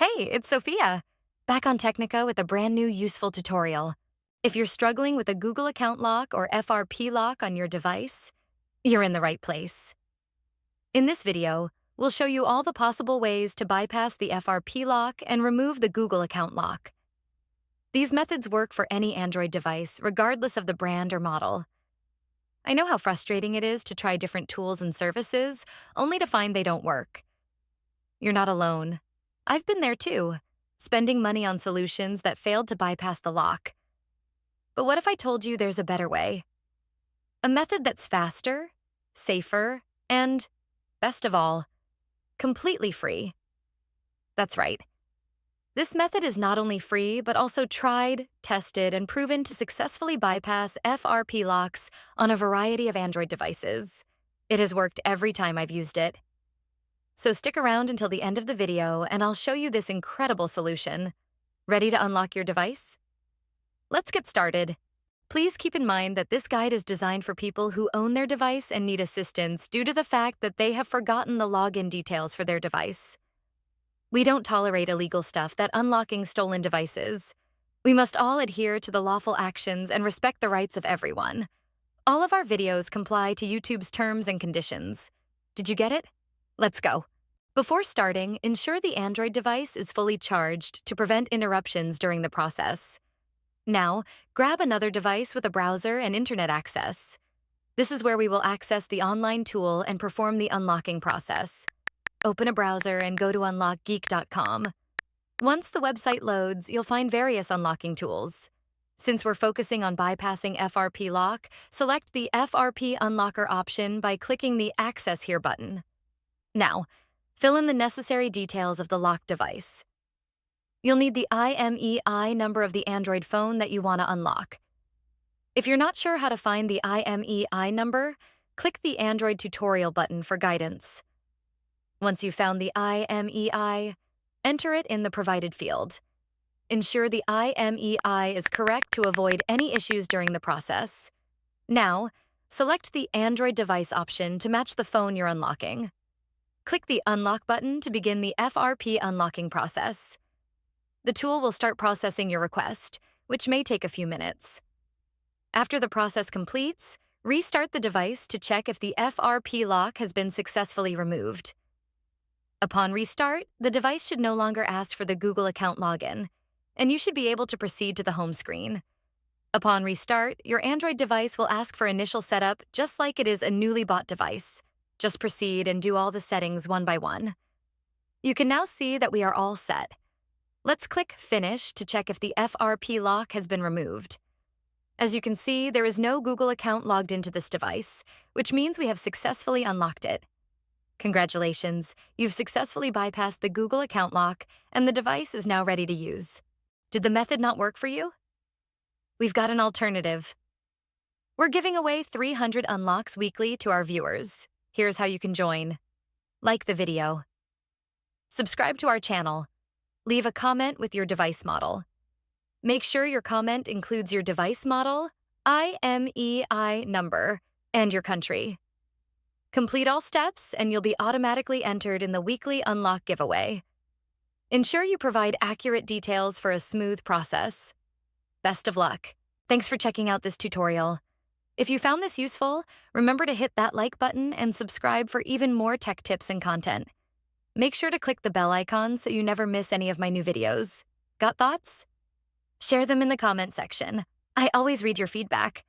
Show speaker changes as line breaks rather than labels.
Hey, it's Sophia, back on Technica with a brand new useful tutorial. If you're struggling with a Google account lock or FRP lock on your device, you're in the right place. In this video, we'll show you all the possible ways to bypass the FRP lock and remove the Google account lock. These methods work for any Android device, regardless of the brand or model. I know how frustrating it is to try different tools and services, only to find they don't work. You're not alone. I've been there too, spending money on solutions that failed to bypass the lock. But what if I told you there's a better way? A method that's faster, safer, and, best of all, completely free. That's right. This method is not only free, but also tried, tested, and proven to successfully bypass FRP locks on a variety of Android devices. It has worked every time I've used it. So stick around until the end of the video and I'll show you this incredible solution. Ready to unlock your device? Let's get started. Please keep in mind that this guide is designed for people who own their device and need assistance due to the fact that they have forgotten the login details for their device. We don't tolerate illegal stuff that unlocking stolen devices. We must all adhere to the lawful actions and respect the rights of everyone. All of our videos comply to YouTube's terms and conditions. Did you get it? Let's go. Before starting, ensure the Android device is fully charged to prevent interruptions during the process. Now, grab another device with a browser and internet access. This is where we will access the online tool and perform the unlocking process. Open a browser and go to unlockgeek.com. Once the website loads, you'll find various unlocking tools. Since we're focusing on bypassing FRP lock, select the FRP unlocker option by clicking the Access Here button. Now, fill in the necessary details of the locked device. You'll need the IMEI number of the Android phone that you want to unlock. If you're not sure how to find the IMEI number, click the Android tutorial button for guidance. Once you've found the IMEI, enter it in the provided field. Ensure the IMEI is correct to avoid any issues during the process. Now, select the Android device option to match the phone you're unlocking. Click the Unlock button to begin the FRP unlocking process. The tool will start processing your request, which may take a few minutes. After the process completes, restart the device to check if the FRP lock has been successfully removed. Upon restart, the device should no longer ask for the Google account login, and you should be able to proceed to the home screen. Upon restart, your Android device will ask for initial setup just like it is a newly bought device. Just proceed and do all the settings one by one. You can now see that we are all set. Let's click Finish to check if the FRP lock has been removed. As you can see, there is no Google account logged into this device, which means we have successfully unlocked it. Congratulations, you've successfully bypassed the Google account lock, and the device is now ready to use. Did the method not work for you? We've got an alternative. We're giving away 300 unlocks weekly to our viewers. Here's how you can join. Like the video. Subscribe to our channel. Leave a comment with your device model. Make sure your comment includes your device model, IMEI number, and your country. Complete all steps and you'll be automatically entered in the weekly unlock giveaway. Ensure you provide accurate details for a smooth process. Best of luck. Thanks for checking out this tutorial. If you found this useful, remember to hit that like button and subscribe for even more tech tips and content. Make sure to click the bell icon so you never miss any of my new videos. Got thoughts? Share them in the comment section. I always read your feedback.